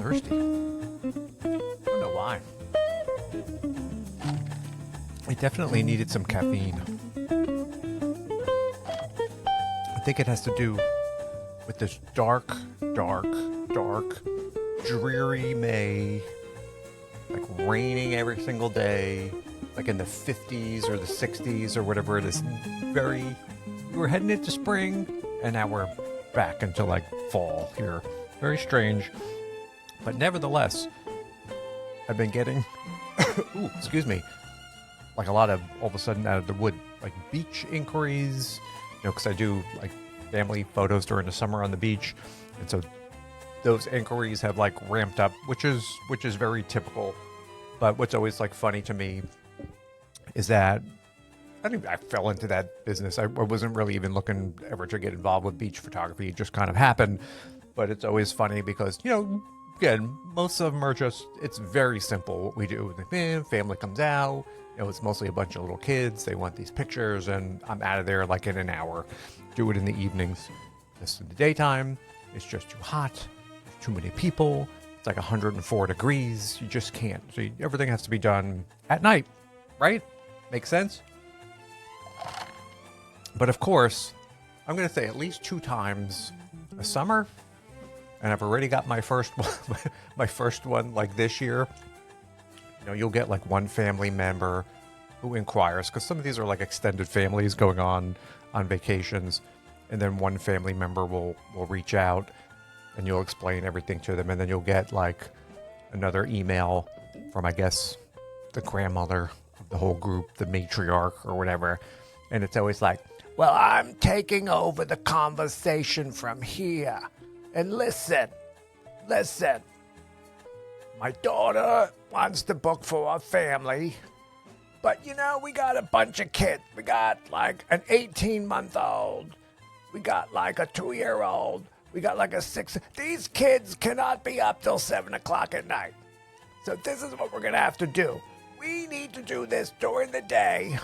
thirsty. I don't know why. I definitely needed some caffeine. I think it has to do with this dark, dreary May, like raining every single day, like in the 50s or the 60s or whatever it is. We're heading into spring, and now we're back into like fall here. Very strange. But nevertheless, I've been getting, excuse me, like a lot of, all of a sudden out of the wood, like beach inquiries, because I do like family photos during the summer on the beach. And so those inquiries have like ramped up, which is very typical. But what's always like funny to me is that I fell into that business. I wasn't really even looking ever to get involved with beach photography. It just kind of happened. But it's always funny because, again, most of them are just, it's very simple what we do. The family comes out, it's mostly a bunch of little kids. They want these pictures, and I'm out of there like in an hour. Do it in the evenings. Just in the daytime, it's just too hot. Too many people. It's like 104 degrees. You just can't. So everything has to be done at night, right? Makes sense? But of course, I'm going to say at least 2 times a summer, and I've already got my first one like this year. You'll get like one family member who inquires, because some of these are like extended families going on vacations, and then one family member will reach out, and you'll explain everything to them, and then you'll get like another email from, I guess, the grandmother of the whole group, the matriarch or whatever, and it's always like, well, I'm taking over the conversation from here. And listen, my daughter wants to book for our family, but we got a bunch of kids. We got like an 18-month-old. We got like a 2-year-old. We got like a 6. These kids cannot be up till 7 o'clock at night. So this is what we're going to have to do. We need to do this during the day,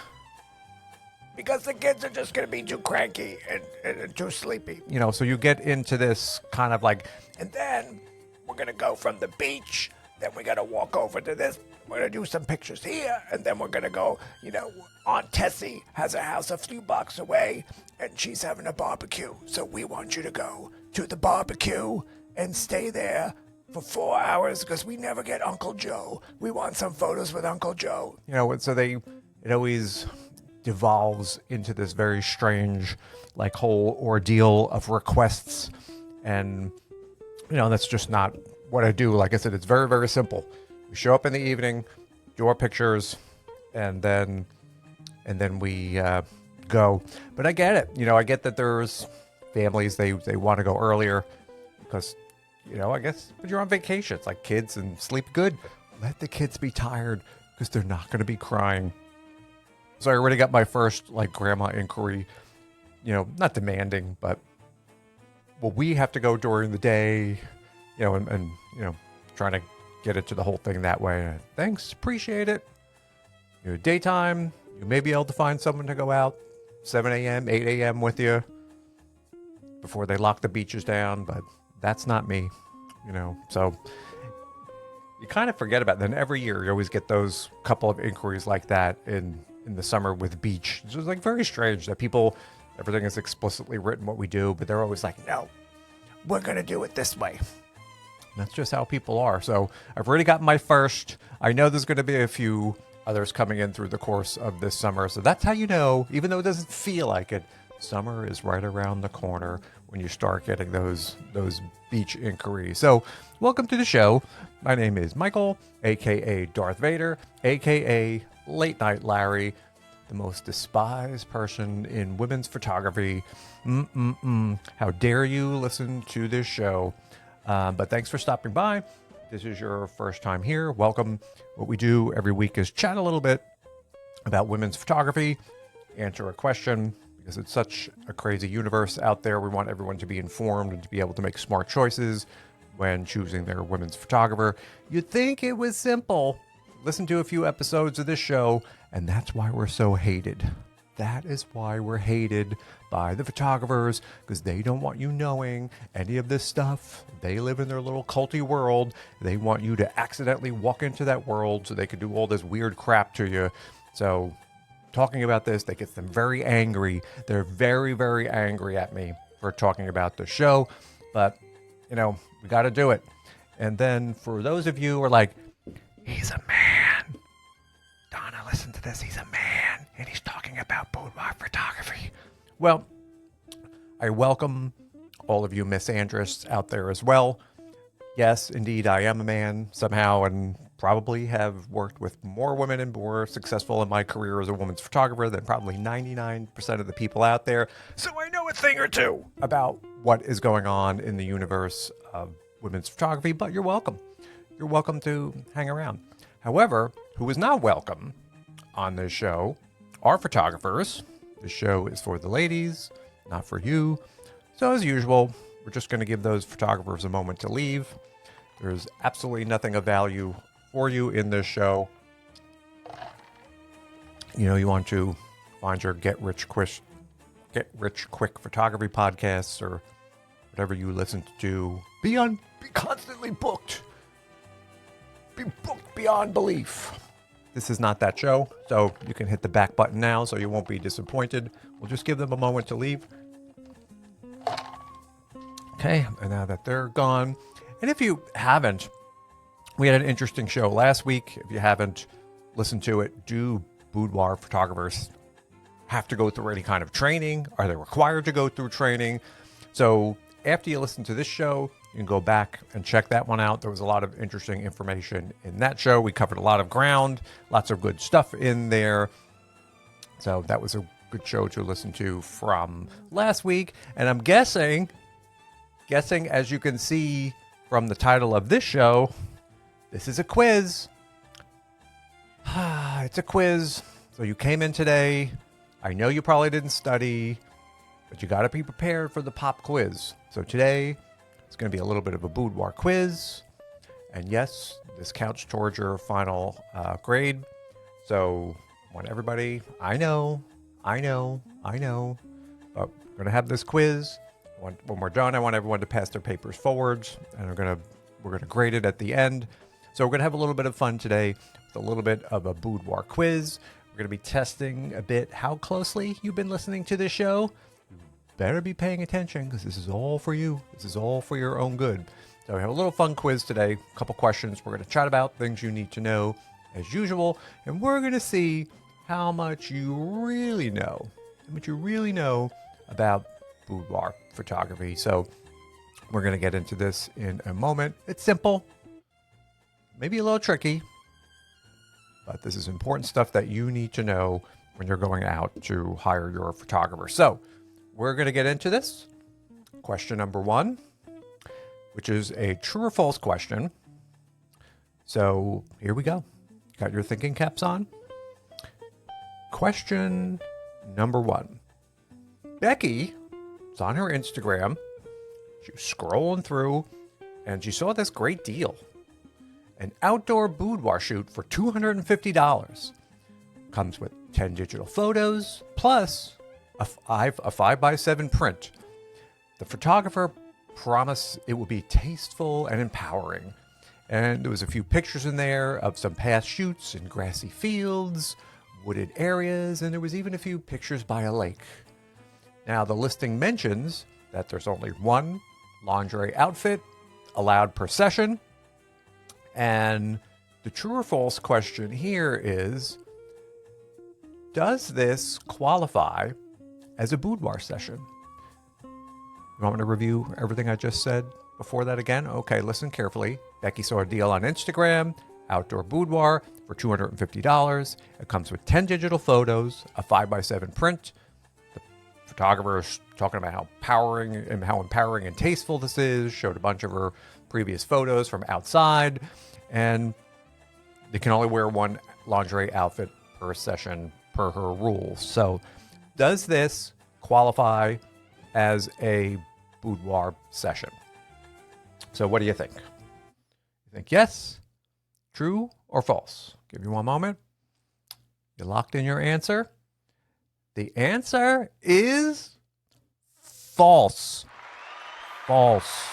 because the kids are just going to be too cranky and too sleepy. So you get into this kind of like, and then we're going to go from the beach, then we're going to walk over to this, we're going to do some pictures here, and then we're going to go, Aunt Tessie has a house a few blocks away, and she's having a barbecue. So we want you to go to the barbecue and stay there for 4 hours, because we never get Uncle Joe. We want some photos with Uncle Joe. So it always devolves into this very strange, like, whole ordeal of requests, and that's just not what I do. Like I said, it's very, very simple. We show up in the evening, do our pictures, and then we go. But I get it. I get that there's families, they want to go earlier because I guess, but you're on vacation. It's like kids, and sleep good. Let the kids be tired, because they're not going to be crying. So I already got my first like grandma inquiry, not demanding, but we have to go during the day, and trying to get into the whole thing that way. Thanks, appreciate it. Daytime, you may be able to find someone to go out 7 a.m., 8 a.m. with you before they lock the beaches down, but that's not me, so you kind of forget about it. Then every year you always get those couple of inquiries like that in the summer with beach. It's just like very strange that everything is explicitly written what we do, but they're always like, no, we're going to do it this way. And that's just how people are. So I've already got my first. I know there's going to be a few others coming in through the course of this summer. So that's how even though it doesn't feel like it, summer is right around the corner when you start getting those beach inquiries. So welcome to the show. My name is Michael, a.k.a. Darth Vader, a.k.a. Late Night Larry, the most despised person in women's photography. How dare you listen to this show? But thanks for stopping by. This is your first time here. Welcome. What we do every week is chat a little bit about women's photography, answer a question, because it's such a crazy universe out there. We want everyone to be informed and to be able to make smart choices when choosing their women's photographer. You'd think it was simple. Listen to a few episodes of this show, and that's why we're so hated. that is why we're hated by the photographers, because they don't want you knowing any of this stuff. They live in their little culty world. They want you to accidentally walk into that world so they can do all this weird crap to you. So talking about this, that gets them very angry. They're very, very angry at me for talking about the show. But, you know, we got to do it. And then for those of you who are like, he's a man. Donna, listen to this. He's a man. And he's talking about boudoir photography. Well, I welcome all of you misandrists out there as well. Yes, indeed, I am a man somehow and probably have worked with more women and more successful in my career as a woman's photographer than probably 99% of the people out there. So I know a thing or two about what is going on in the universe of women's photography, but you're welcome. You're welcome to hang around. However, who is not welcome on this show are photographers. This show is for the ladies, not for you. So as usual, we're just going to give those photographers a moment to leave. There's absolutely nothing of value for you in this show. You know, you want to find your get rich quick photography podcasts or whatever you listen to. Be constantly booked. Be booked beyond belief. This is not that show, so you can hit the back button now so you won't be disappointed. We'll just give them a moment to leave. Okay, and now that they're gone, and if you haven't, we had an interesting show last week. If you haven't listened to it, do boudoir photographers have to go through any kind of training? Are they required to go through training? So after you listen to this show, you can go back and check that one out. There was a lot of interesting information in that show. We covered a lot of ground, lots of good stuff in there. So that was a good show to listen to from last week. And I'm guessing, as you can see from the title of this show, this is a quiz. It's a quiz. So you came in today. I know you probably didn't study, but you got to be prepared for the pop quiz. So today, it's going to be a little bit of a boudoir quiz. And yes, this counts towards your final grade. So I want everybody, I know, but we're going to have this quiz. When we're done, I want everyone to pass their papers forwards, and we're going to grade it at the end. So we're going to have a little bit of fun today with a little bit of a boudoir quiz. We're going to be testing a bit how closely you've been listening to this show. Better be paying attention because this is all for you. This is all for your own good. So we have a little fun quiz today, a couple questions. We're going to chat about things you need to know as usual, and we're going to see how much you really know, about boudoir photography. So we're going to get into this in a moment. It's simple, maybe a little tricky, but this is important stuff that you need to know when you're going out to hire your photographer. So we're going to get into this. Question number 1, which is a true or false question. So here we go. Got your thinking caps on? Question number 1. Becky is on her Instagram. She was scrolling through and she saw this great deal. An outdoor boudoir shoot for $250. Comes with 10 digital photos plus a 5x7 print. The photographer promised it would be tasteful and empowering. And there was a few pictures in there of some past shoots in grassy fields, wooded areas, and there was even a few pictures by a lake. Now, the listing mentions that there's only one lingerie outfit allowed per session. And the true or false question here is, does this qualify as a boudoir session? You want me to review everything I just said before that again? Okay, listen carefully. Becky saw a deal on Instagram, outdoor boudoir for $250. It comes with 10 digital photos, a 5x7 print. The photographer is talking about how empowering and tasteful this is, showed a bunch of her previous photos from outside, and they can only wear one lingerie outfit per session per her rules. So does this qualify as a boudoir session? So what do you think? You think yes, true, or false? Give you one moment. You locked in your answer? The answer is false. False.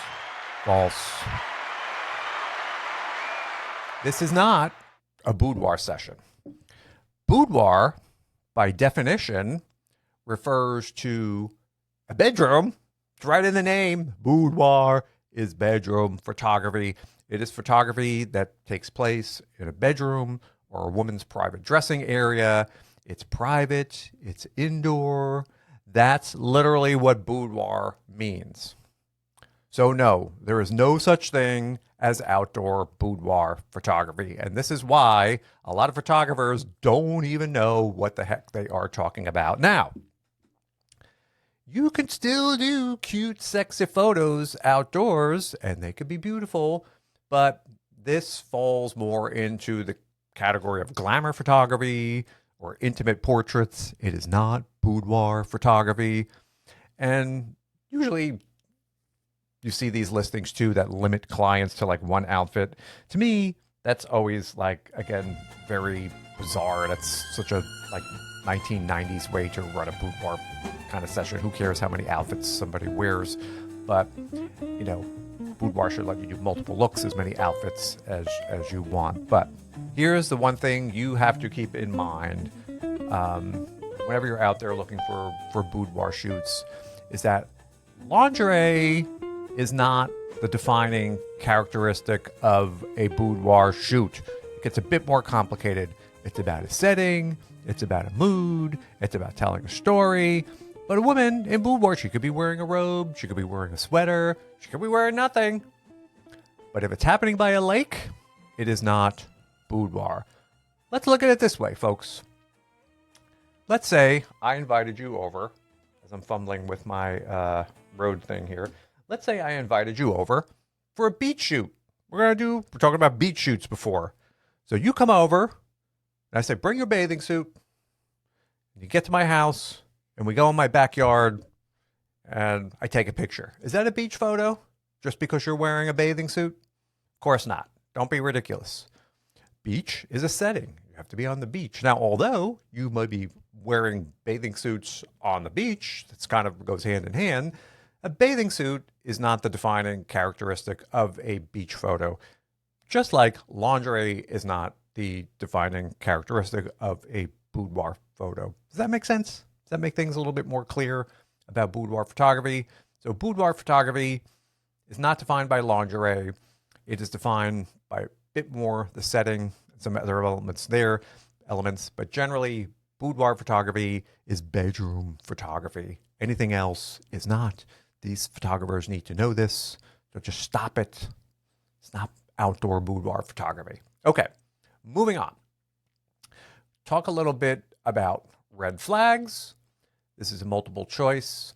False. This is not a boudoir session. Boudoir, by definition, refers to a bedroom. It's right in the name. Boudoir is bedroom photography. It is photography that takes place in a bedroom or a woman's private dressing area. It's private. It's indoor. That's literally what boudoir means. So no, there is no such thing as outdoor boudoir photography. And this is why a lot of photographers don't even know what the heck they are talking about. Now, you can still do cute, sexy photos outdoors, and they could be beautiful, but this falls more into the category of glamour photography or intimate portraits. It is not boudoir photography. And usually you see these listings too that limit clients to like one outfit. To me, that's always like, again, very bizarre. That's such a like 1990s way to run a boudoir kind of session. Who cares how many outfits somebody wears? But, you know, boudoir should let you do multiple looks, as many outfits as you want. But here's the one thing you have to keep in mind whenever you're out there looking for boudoir shoots, is that lingerie is not the defining characteristic of a boudoir shoot. It gets a bit more complicated. It's about a setting, it's about a mood, it's about telling a story. But a woman in boudoir, she could be wearing a robe, she could be wearing a sweater, she could be wearing nothing. But if it's happening by a lake, it is not boudoir. Let's look at it this way, folks. Let's say I invited you over, as I'm fumbling with my road thing here. Let's say I invited you over for a beach shoot. We're talking about beach shoots before. So you come over, and I say, bring your bathing suit. You get to my house, and we go in my backyard, and I take a picture. Is that a beach photo? Just because you're wearing a bathing suit? Of course not. Don't be ridiculous. Beach is a setting. You have to be on the beach. Now, although you might be wearing bathing suits on the beach, that's kind of goes hand in hand, a bathing suit is not the defining characteristic of a beach photo, just like lingerie is not the defining characteristic of a boudoir photo. Does that make sense? Does that make things a little bit more clear about boudoir photography? So boudoir photography is not defined by lingerie. It is defined by a bit more the setting, some other elements, but generally boudoir photography is bedroom photography. Anything else is not. These photographers need to know this. So just stop it. It's not outdoor boudoir photography. Okay, moving on. Talk a little bit about red flags. This is a multiple choice,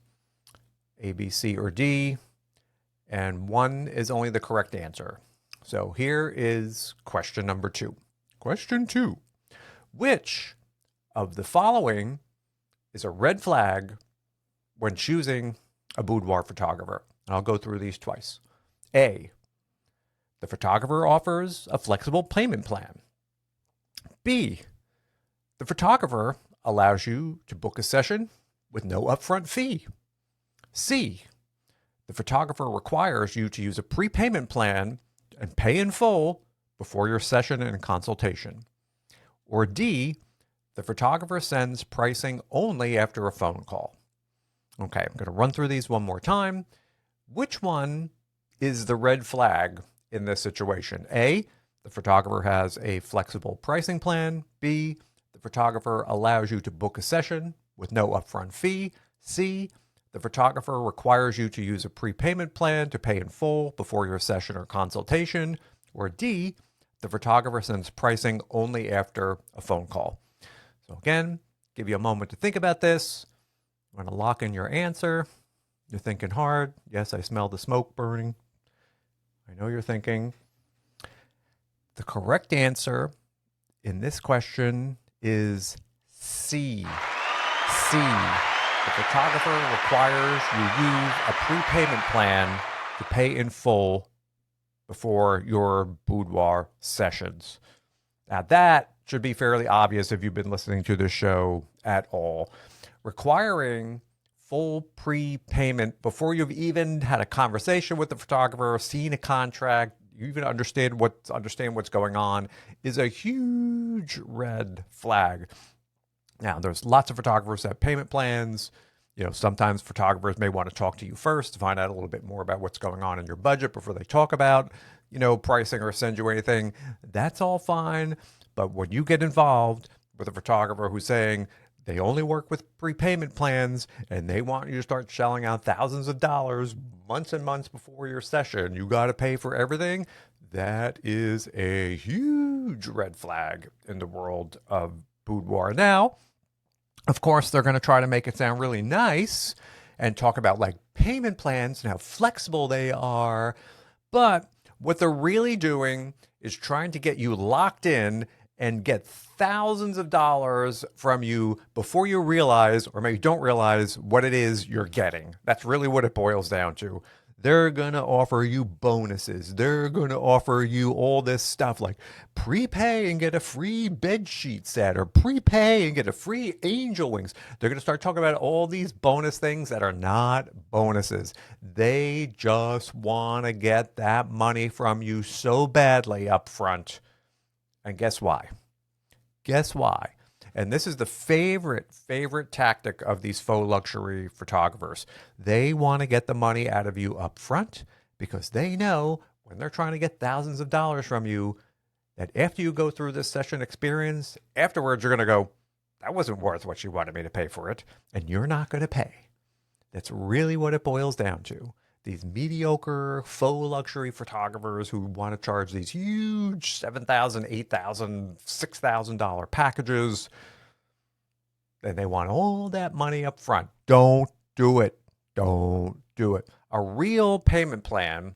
A, B, C, or D, and one is only the correct answer. So here is question number 2. Question 2. Which of the following is a red flag when choosing a boudoir photographer? And I'll go through these twice. A, the photographer offers a flexible payment plan. B, the photographer allows you to book a session with no upfront fee. C, the photographer requires you to use a prepayment plan and pay in full before your session and consultation. Or D, the photographer sends pricing only after a phone call. Okay, I'm going to run through these one more time. Which one is the red flag in this situation? A, the photographer has a flexible pricing plan. B, the photographer allows you to book a session with no upfront fee. C, the photographer requires you to use a prepayment plan to pay in full before your session or consultation. Or D, the photographer sends pricing only after a phone call. So again, give you a moment to think about this. I'm going to lock in your answer. You're thinking hard. Yes, I smell the smoke burning. I know you're thinking. The correct answer in this question is C. C. The photographer requires you use a prepayment plan to pay in full before your boudoir sessions. Now that should be fairly obvious if you've been listening to this show at all. requiring full prepayment before you've even had a conversation with the photographer, seen a contract, you even understand what's going on, is a huge red flag. Now, there's lots of photographers that have payment plans. Sometimes photographers may want to talk to you first to find out a little bit more about what's going on in your budget before they talk about, pricing or send you anything. That's all fine. But when you get involved with a photographer who's saying they only work with prepayment plans and they want you to start shelling out thousands of dollars months and months before your session, you got to pay for everything, that is a huge red flag in the world of boudoir. Now, of course, they're going to try to make it sound really nice and talk about like payment plans and how flexible they are. But what they're really doing is trying to get you locked in and get thousands of dollars from you before you realize, or maybe don't realize, what it is you're getting. That's really what it boils down to. They're going to offer you bonuses. They're going to offer you all this stuff like prepay and get a free bed sheet set, or prepay and get a free angel wings. They're going to start talking about all these bonus things that are not bonuses. They just want to get that money from you so badly up front. And guess why? Guess why? And this is the favorite tactic of these faux luxury photographers. They want to get the money out of you up front because they know when they're trying to get thousands of dollars from you, that after you go through this session experience, afterwards you're going to go, that wasn't worth what she wanted me to pay for it. And you're not going to pay. That's really what it boils down to. These mediocre faux luxury photographers who want to charge these huge $7,000, $8,000, $6,000 packages, and they want all that money up front. Don't do it. Don't do it. A real payment plan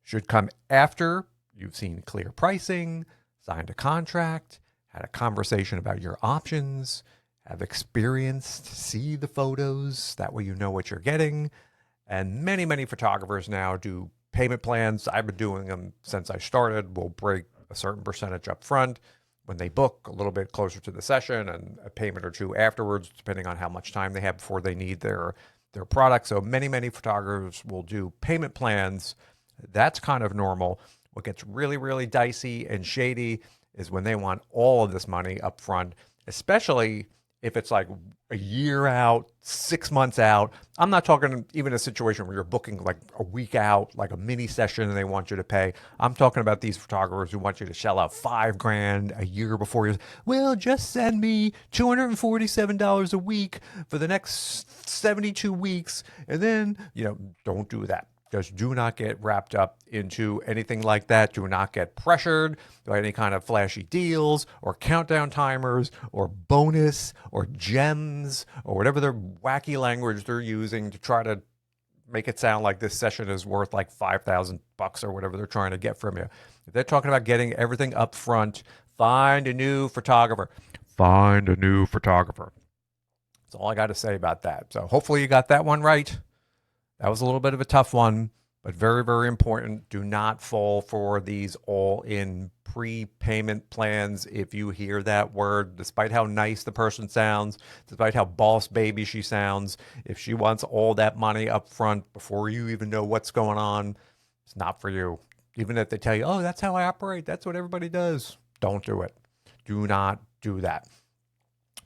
should come after you've seen clear pricing, signed a contract, had a conversation about your options, have experienced, see the photos. That way you know what you're getting. And many, many photographers now do payment plans. I've been doing them since I started. We'll break a certain percentage up front when they book, a little bit closer to the session, and a payment or two afterwards, depending on how much time they have before they need their product. So many photographers will do payment plans. That's kind of normal. What gets really, really dicey and shady is when they want all of this money up front, especially if it's like a year out, 6 months out. I'm not talking even a situation where you're booking like a week out, like a mini session, and they want you to pay. I'm talking about these photographers who want you to shell out $5,000 a year before you. Well, just send me $247 a week for the next 72 weeks. And then, don't do that. Just do not get wrapped up into anything like that. Do not get pressured by any kind of flashy deals or countdown timers or bonus or gems or whatever their wacky language they're using to try to make it sound like this session is worth like $5,000 or whatever they're trying to get from you. If they're talking about getting everything up front, find a new photographer. Find a new photographer. That's all I got to say about that. So hopefully you got that one right. That was a little bit of a tough one, but very, very important. Do not fall for these all-in prepayment plans. If you hear that word, despite how nice the person sounds, despite how boss baby she sounds, if she wants all that money up front before you even know what's going on, it's not for you. Even if they tell you, oh, that's how I operate, that's what everybody does. Don't do it. Do not do that.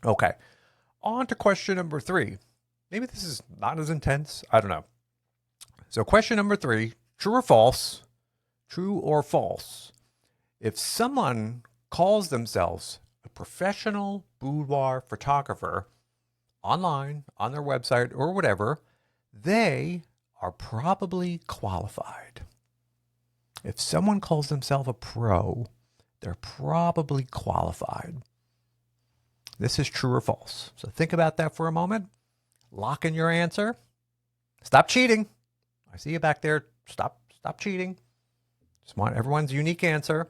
Okay, on to question number 3. Maybe this is not as intense. I don't know. So question number 3, true or false? True or false? If someone calls themselves a professional boudoir photographer online, on their website or whatever, they are probably qualified. If someone calls themselves a pro, they're probably qualified. This is true or false. So think about that for a moment. Lock in your answer. Stop cheating. I see you back there. Stop cheating. Just want everyone's unique answer.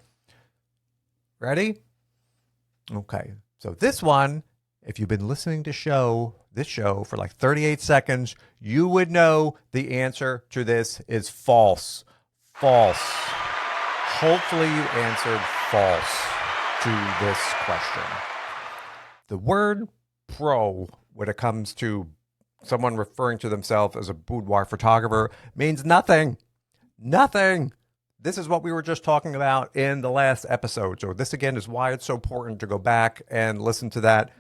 Ready? Okay. So this one, if you've been listening to this show for like 38 seconds, you would know the answer to this is false. False. Hopefully you answered false to this question. The word pro when it comes to someone referring to themselves as a boudoir photographer means nothing. Nothing. This is what we were just talking about in the last episode. So this again is why it's so important to go back and listen to that.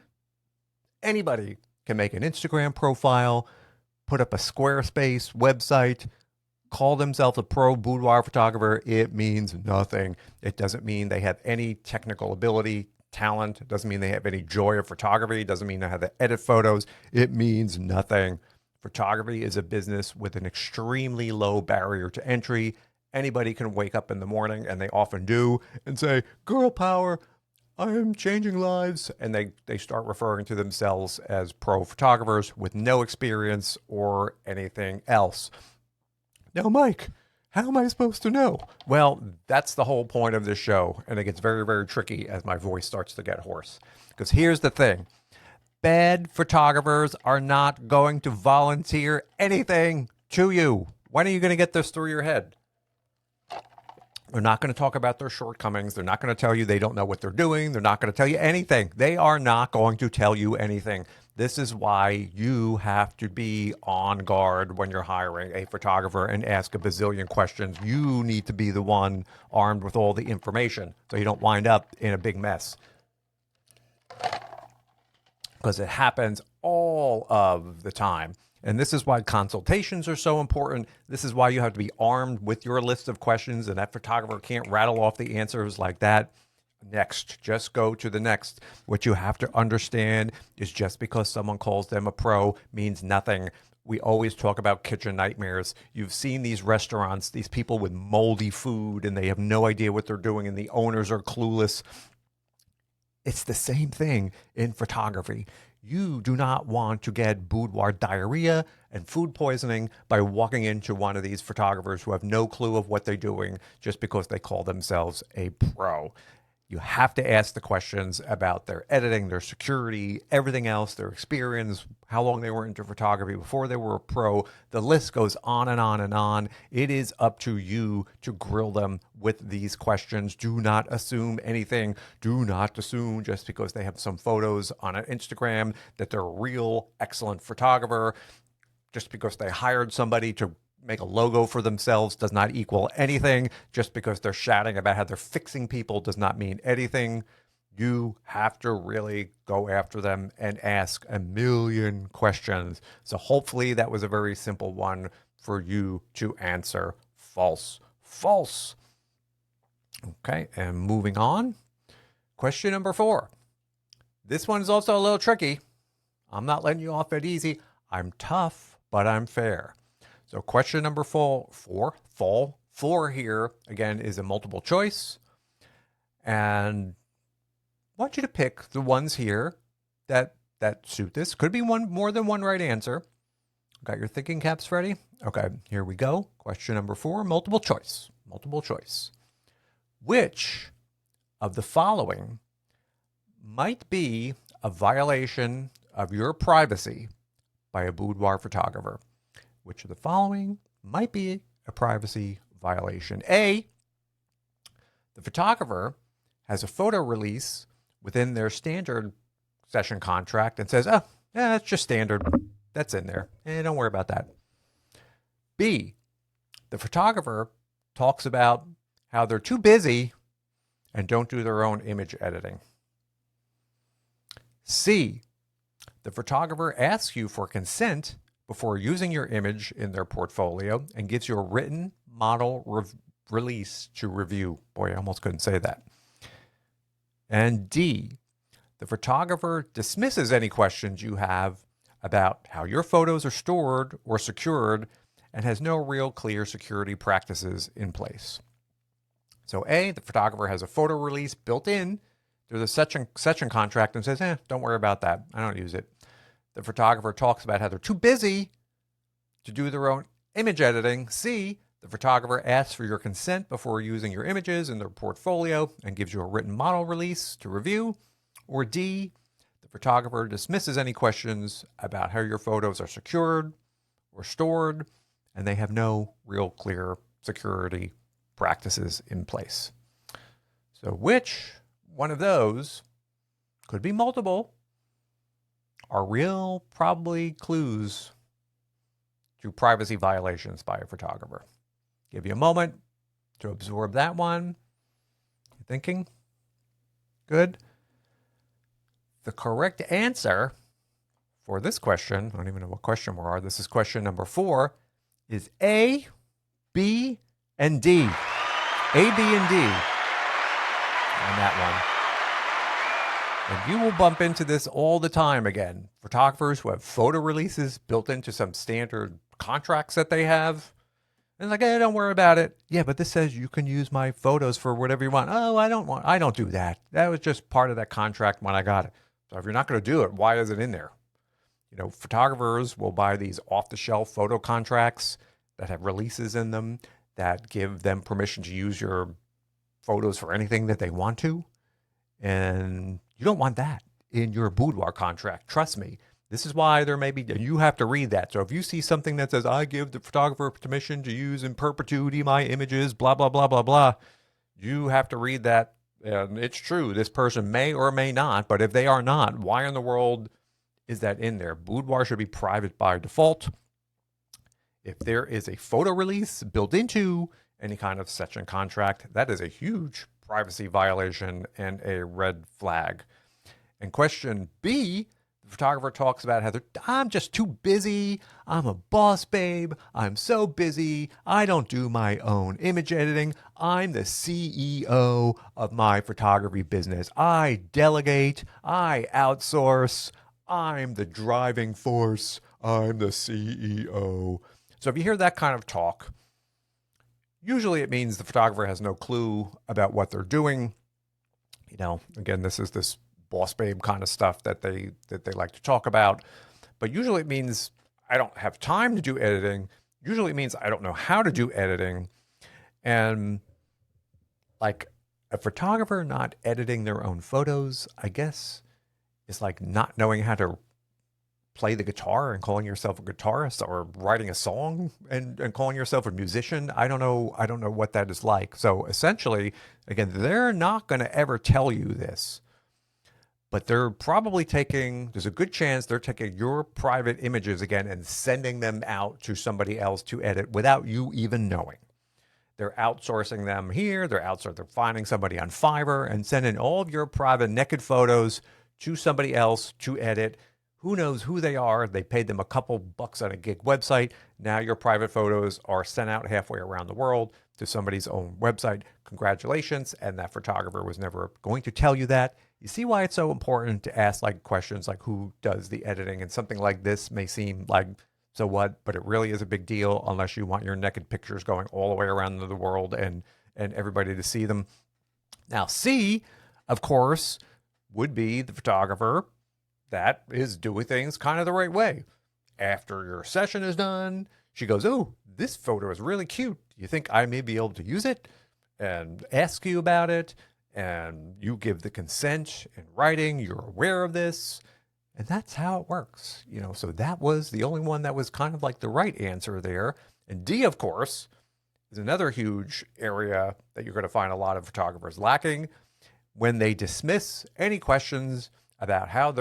Anybody can make an Instagram profile, put up a Squarespace website, call themselves a pro boudoir photographer. It means nothing. It doesn't mean they have any technical ability, talent. It doesn't mean they have any joy of photography. It doesn't mean they have to edit photos. It means nothing. Photography is a business with an extremely low barrier to entry. Anybody can wake up in the morning, and they often do, and say, girl power, I'm changing lives. And they start referring to themselves as pro photographers with no experience or anything else. Now, Mike, how am I supposed to know? Well, that's the whole point of this show. And it gets very, very tricky as my voice starts to get hoarse. Because here's the thing. Bad photographers are not going to volunteer anything to you. When are you going to get this through your head? They're not going to talk about their shortcomings. They're not going to tell you they don't know what they're doing. They're not going to tell you anything. They are not going to tell you anything. This is why you have to be on guard when you're hiring a photographer and ask a bazillion questions. You need to be the one armed with all the information so you don't wind up in a big mess. Because it happens all of the time. And this is why consultations are so important. This is why you have to be armed with your list of questions, and that photographer can't rattle off the answers like that. Next, just go to the next. What you have to understand is just because someone calls them a pro means nothing. We always talk about kitchen nightmares. You've seen these restaurants, these people with moldy food, and they have no idea what they're doing, and the owners are clueless. It's the same thing in photography. You do not want to get boudoir diarrhea and food poisoning by walking into one of these photographers who have no clue of what they're doing just because they call themselves a pro. You have to ask the questions about their editing, their security, everything else, their experience, how long they were into photography before they were a pro. The list goes on and on and on. It is up to you to grill them with these questions. Do not assume anything. Do not assume just because they have some photos on an Instagram that they're a real excellent photographer. Just because they hired somebody to make a logo for themselves does not equal anything. Just because they're shouting about how they're fixing people does not mean anything. You have to really go after them and ask a million questions. So hopefully that was a very simple one for you to answer false. False. Okay, and moving on. Question number 4. This one is also a little tricky. I'm not letting you off that easy. I'm tough, but I'm fair. So question number 4 here, again, is a multiple choice. And I want you to pick the ones here that suit this. Could be more than one right answer. Got your thinking caps ready? Okay, here we go. Question number 4, multiple choice. Multiple choice. Which of the following might be a violation of your privacy by a boudoir photographer? Which of the following might be a privacy violation? A, the photographer has a photo release within their standard session contract and says, oh, yeah, that's just standard. That's in there. Don't worry about that. B, the photographer talks about how they're too busy and don't do their own image editing. C, the photographer asks you for consent before using your image in their portfolio and gives you a written model release to review. Boy, I almost couldn't say that. And D, the photographer dismisses any questions you have about how your photos are stored or secured and has no real clear security practices in place. So A, the photographer has a photo release built in through the session contract and says, don't worry about that. I don't use it. The photographer talks about how they're too busy to do their own image editing. C, the photographer asks for your consent before using your images in their portfolio and gives you a written model release to review. Or D, the photographer dismisses any questions about how your photos are secured or stored, and they have no real clear security practices in place. So which one of those, could be multiple, are real probably clues to privacy violations by a photographer. Give you a moment to absorb that one. You thinking? Good. The correct answer for this question, I don't even know what question we are. This is question number 4, is A, B, and D. A, B, and D on that one. And you will bump into this all the time again. Photographers who have photo releases built into some standard contracts that they have. And it's like, hey, don't worry about it. Yeah, but this says you can use my photos for whatever you want. Oh, I don't do that. That was just part of that contract when I got it. So if you're not going to do it, why is it in there? You know, photographers will buy these off-the-shelf photo contracts that have releases in them that give them permission to use your photos for anything that they want to. And you don't want that in your boudoir contract. Trust me. This is why there may be, you have to read that. So if you see something that says, I give the photographer permission to use in perpetuity my images, blah, blah, blah, blah, blah, you have to read that. And it's true. This person may or may not, but if they are not, why in the world is that in there? Boudoir should be private by default. If there is a photo release built into any kind of session contract, that is a huge privacy violation and a red flag. And question B, the photographer talks about how I'm just too busy. I'm a boss babe. I'm so busy. I don't do my own image editing. I'm the CEO of my photography business. I delegate. I outsource. I'm the driving force. I'm the CEO. So if you hear that kind of talk, usually it means the photographer has no clue about what they're doing. You know, again, this is this boss babe kind of stuff that they like to talk about. But usually it means I don't have time to do editing. Usually it means I don't know how to do editing. And like a photographer not editing their own photos, I guess, is like not knowing how to play the guitar and calling yourself a guitarist, or writing a song and calling yourself a musician. I don't know what that is like. So essentially, again, they're not going to ever tell you this, but they're probably there's a good chance they're taking your private images again and sending them out to somebody else to edit without you even knowing. They're outsourcing them here. They're finding somebody on Fiverr and sending all of your private naked photos to somebody else to edit. Who knows who they are? They paid them a couple bucks on a gig website. Now your private photos are sent out halfway around the world to somebody's own website. Congratulations. And that photographer was never going to tell you that. You see why it's so important to ask like questions like who does the editing? And something like this may seem like, so what? But it really is a big deal unless you want your naked pictures going all the way around the world and everybody to see them. Now, C, of course, would be the photographer that is doing things kind of the right way. After your session is done, she goes, oh, this photo is really cute. You think I may be able to use it? And ask you about it. And you give the consent in writing. You're aware of this. And that's how it works. You know, so that was the only one that was kind of like the right answer there. And D, of course, is another huge area that you're going to find a lot of photographers lacking when they dismiss any questions about how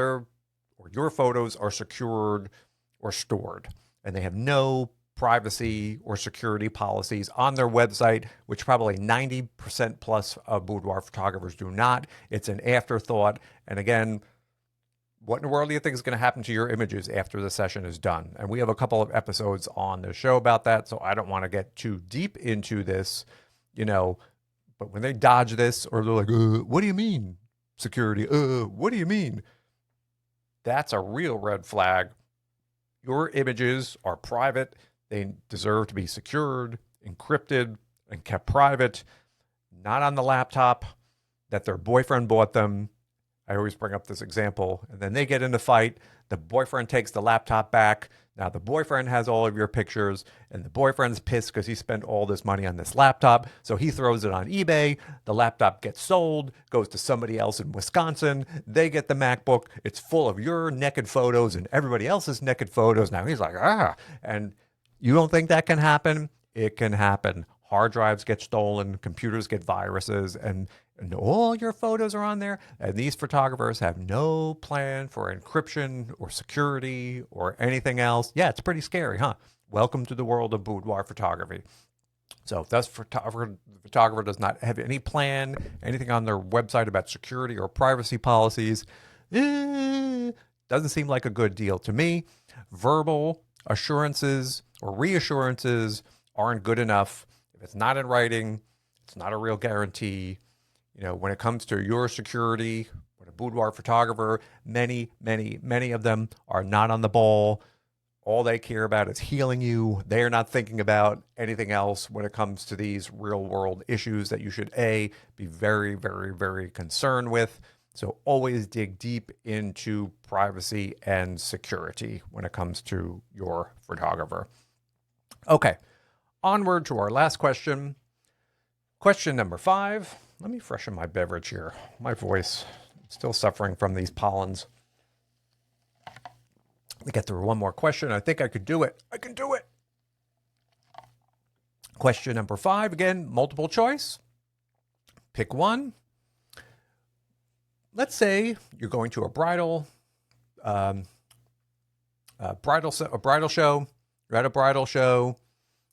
your photos are secured or stored. And they have no privacy or security policies on their website, which probably 90% plus of boudoir photographers do not. It's an afterthought. And again, what in the world do you think is going to happen to your images after the session is done? And we have a couple of episodes on the show about that, so I don't want to get too deep into this, you know, but when they dodge this or they're like, what do you mean security? What do you mean? That's a real red flag. Your images are private. They deserve to be secured, encrypted, and kept private, not on the laptop that their boyfriend bought them. I always bring up this example, and then they get in a fight. The boyfriend takes the laptop back. Now the boyfriend has all of your pictures, and the boyfriend's pissed because he spent all this money on this laptop. So he throws it on eBay. The laptop gets sold, goes to somebody else in Wisconsin. They get the MacBook. It's full of your naked photos and everybody else's naked photos. Now he's like, and you don't think that can happen? It can happen. hard drives get stolen, computers get viruses, and all your photos are on there. And these photographers have no plan for encryption or security or anything else. Yeah, it's pretty scary, huh? Welcome to the world of boudoir photography. So if that photographer does not have any plan, anything on their website about security or privacy policies, doesn't seem like a good deal to me. Verbal assurances or reassurances aren't good enough. If it's not in writing, it's not a real guarantee. You know, when it comes to your security, when a boudoir photographer, many of them are not on the ball. All they care about is healing you. They are not thinking about anything else when it comes to these real world issues that you should be very concerned with. So always dig deep into privacy and security when it comes to your photographer. Okay, onward to our last question. Question number 5. Let me freshen my beverage here. My voice is still suffering from these pollens. Let me get through one more question. I think I could do it. I can do it. Question number 5, again, multiple choice. Pick one. Let's say you're going to a bridal show. You're at a bridal show,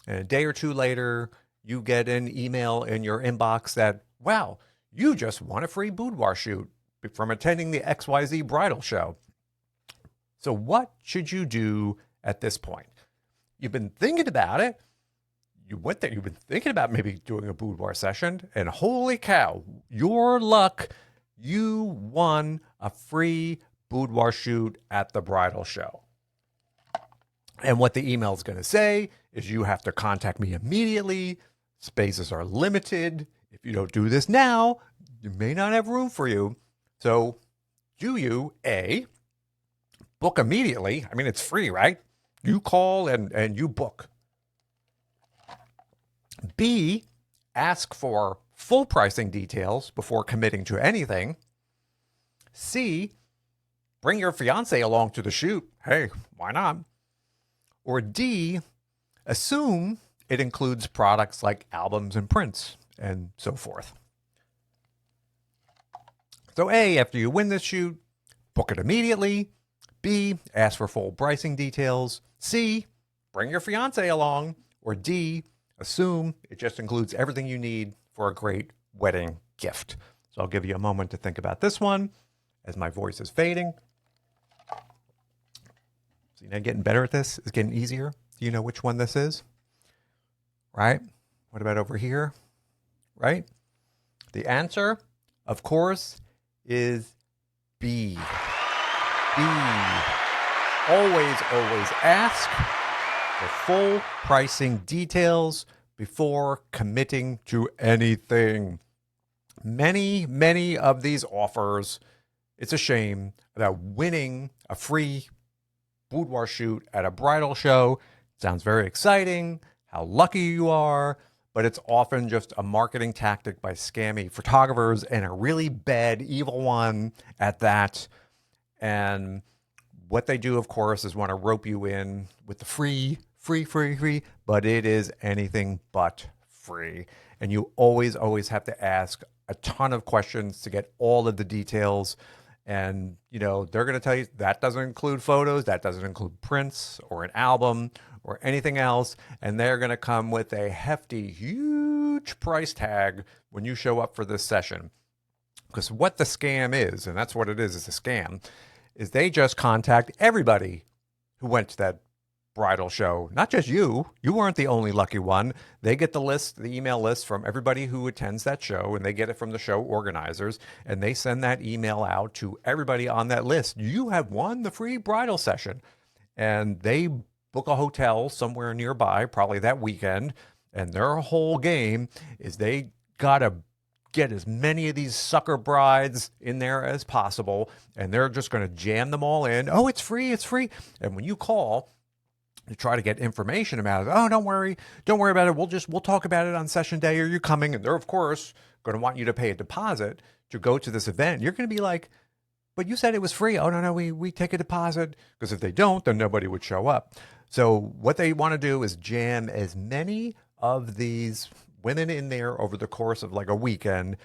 and a day or two later, you get an email in your inbox that, wow, you just won a free boudoir shoot from attending the XYZ bridal show. So what should you do at this point? You've been thinking about it. You went there. You've been thinking about maybe doing a boudoir session, and holy cow, your luck, you won a free boudoir shoot at the bridal show. And what the email is going to say is you have to contact me immediately. Spaces are limited. If you don't do this now, you may not have room for you. So do you, A, book immediately? I mean, it's free, right? You call and you book. B, ask for full pricing details before committing to anything. C, bring your fiance along to the shoot. Hey, why not? Or D, assume it includes products like albums and prints and so forth. So A, after you win this shoot, book it immediately. B, ask for full pricing details. C, bring your fiance along. Or D, assume it just includes everything you need for a great wedding gift. So I'll give you a moment to think about this one as my voice is fading. So you're getting better at this? It's getting easier? Do you know which one this is? Right? What about over here? Right? The answer, of course, is B. B. Always ask for full pricing details before committing to anything. Many of these offers, it's a shame, about winning a free boudoir shoot at a bridal show. It sounds very exciting, how lucky you are, but it's often just a marketing tactic by scammy photographers, and a really bad, evil one at that. And what they do, of course, is want to rope you in with the free, but it is anything but free. And you always have to ask a ton of questions to get all of the details. And, you know, they're going to tell you that doesn't include photos, that doesn't include prints or an album or anything else. And they're going to come with a hefty, huge price tag when you show up for this session. Because what the scam is, and that's what it is a scam, is they just contact everybody who went to that bridal show. Not just you. You weren't the only lucky one. They get the list, the email list from everybody who attends that show, and they get it from the show organizers, and they send that email out to everybody on that list. You have won the free bridal session. And they book a hotel somewhere nearby, probably that weekend, and their whole game is they got to get as many of these sucker brides in there as possible, and they're just going to jam them all in. Oh, it's free. And when you call to try to get information about it, oh, don't worry about it. We'll talk about it on session day. Are you coming? And they're, of course, going to want you to pay a deposit to go to this event. You're going to be like, but you said it was free. Oh, no, we take a deposit. Because if they don't, then nobody would show up. So what they want to do is jam as many of these women in there over the course of like a weekend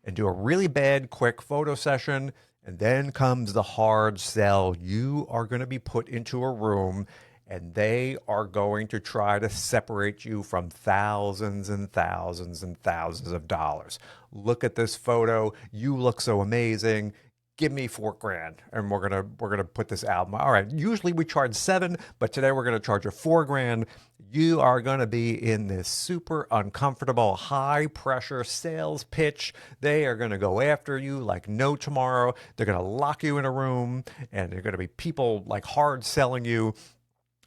and do a really bad, quick photo session. And then comes the hard sell. You are going to be put into a room and they are going to try to separate you from thousands and thousands and thousands of dollars. Look at this photo. You look so amazing. Give me $4,000 and we're gonna put this album. All right, usually we charge $7,000, but today we're gonna charge you $4,000. You are gonna be in this super uncomfortable, high pressure sales pitch. They are gonna go after you like no tomorrow. They're gonna lock you in a room and they're gonna be people like hard selling you.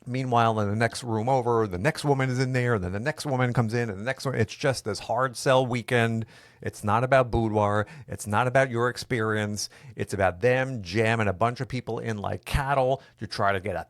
Meanwhile, in the next room over, the next woman is in there, and then the next woman comes in, and the next one. It's just this hard sell weekend. It's not about boudoir. It's not about your experience. It's about them jamming a bunch of people in like cattle to try to get a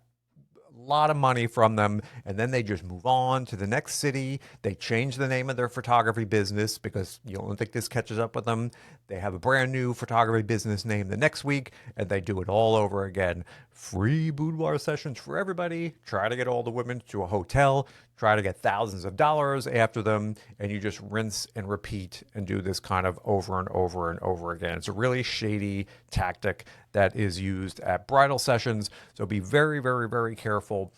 lot of money from them, and then they just move on to the next city. They change the name of their photography business because you don't think this catches up with them. They have a brand new photography business name the next week, and they do it all over again. Free boudoir sessions for everybody. Try to get all the women to a hotel. Try to get thousands of dollars after them, and you just rinse and repeat and do this kind of over and over and over again. It's a really shady tactic that is used at bridal sessions. So be very, very, very careful.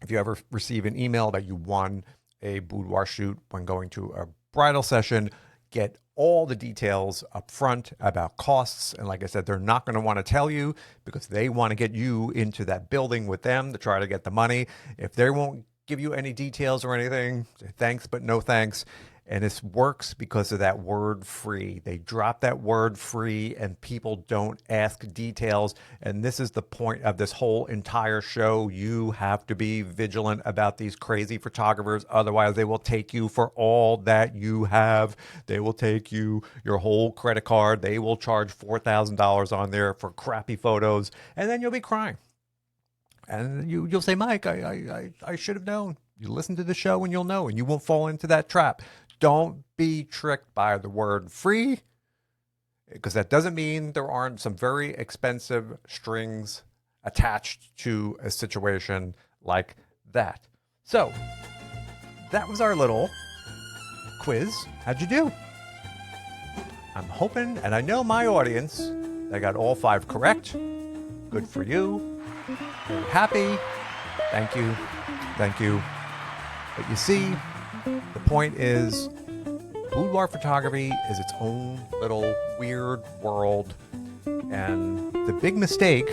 If you ever receive an email that you won a boudoir shoot when going to a bridal session, get all the details up front about costs. And like I said, they're not going to want to tell you because they want to get you into that building with them to try to get the money. If they won't give you any details or anything, say thanks, but no thanks. And this works because of that word free. They drop that word free and people don't ask details. And this is the point of this whole entire show. You have to be vigilant about these crazy photographers. Otherwise, they will take you for all that you have. They will take you, your whole credit card. They will charge $4,000 on there for crappy photos. And then you'll be crying. And you'll say, Mike, I should have known. You listen to the show and you'll know, and you won't fall into that trap. Don't be tricked by the word free, because that doesn't mean there aren't some very expensive strings attached to a situation like that. So that was our little quiz. How'd you do? I'm hoping, and I know my audience, they got all 5 correct. Good for you. Very happy. Thank you. Thank you. But you see, the point is, boudoir photography is its own little weird world. And the big mistake,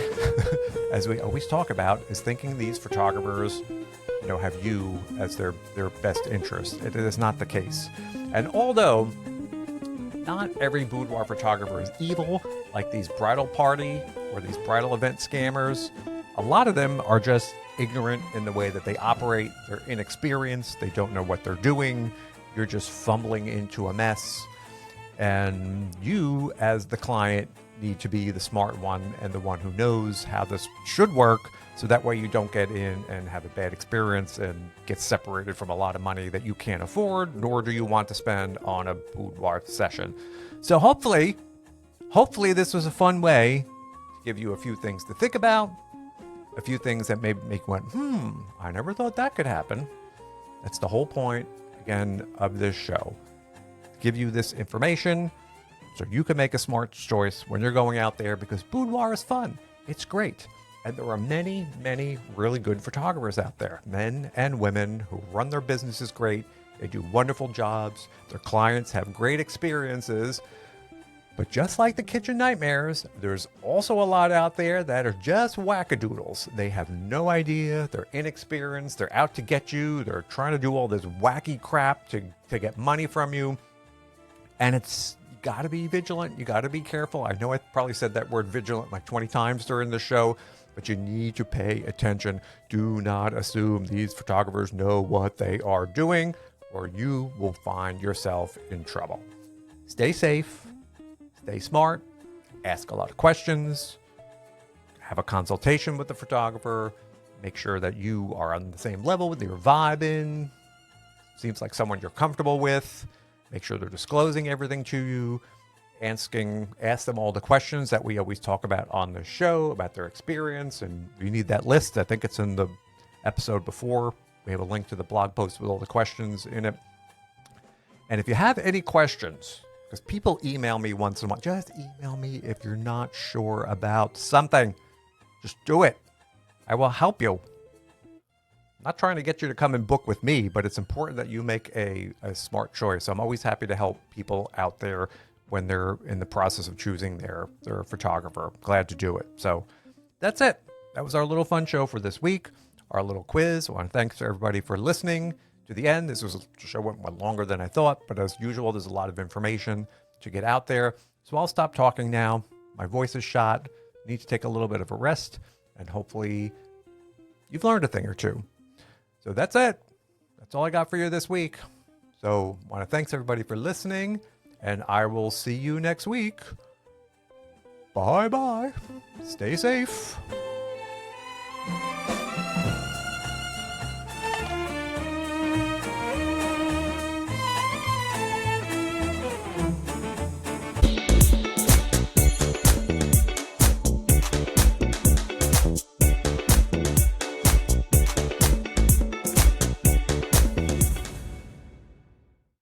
as we always talk about, is thinking these photographers, have you as their best interest. It is not the case. And although not every boudoir photographer is evil, like these bridal party or these bridal event scammers, a lot of them are just ignorant in the way that they operate. They're inexperienced. They don't know what they're doing. You're just fumbling into a mess. And you, as the client, need to be the smart one and the one who knows how this should work, so that way you don't get in and have a bad experience and get separated from a lot of money that you can't afford, nor do you want to spend on a boudoir session. So hopefully this was a fun way to give you a few things to think about, a few things that maybe make you went, I never thought that could happen. That's the whole point, again, of this show. Give you this information so you can make a smart choice when you're going out there, because boudoir is fun. It's great. And there are many, many really good photographers out there, men and women, who run their businesses great. They do wonderful jobs. Their clients have great experiences. But just like the kitchen nightmares, there's also a lot out there that are just wackadoodles. They have no idea. They're inexperienced. They're out to get you. They're trying to do all this wacky crap to get money from you. And you got to be vigilant. You got to be careful. I know I probably said that word vigilant like 20 times during the show, but you need to pay attention. Do not assume these photographers know what they are doing, or you will find yourself in trouble. Stay safe. Stay smart, ask a lot of questions, have a consultation with the photographer, make sure that you are on the same level with your vibing, seems like someone you're comfortable with, make sure they're disclosing everything to you, ask them all the questions that we always talk about on the show, about their experience, and you need that list. I think it's in the episode before. We have a link to the blog post with all the questions in it. And if you have any questions, because people email me once in a while, just email me if you're not sure about something. Just do it. I will help you. I'm not trying to get you to come and book with me, but it's important that you make a smart choice. I'm always happy to help people out there when they're in the process of choosing their photographer. Glad to do it. So that's it. That was our little fun show for this week, our little quiz. I want to thank everybody for listening to the end. This was a show went longer than I thought, but as usual, there's a lot of information to get out there. So I'll stop talking now. My voice is shot. Need to take a little bit of a rest, and hopefully you've learned a thing or two. So that's it. That's all I got for you this week. So I want to thanks everybody for listening, and I will see you next week. Bye-bye. Stay safe.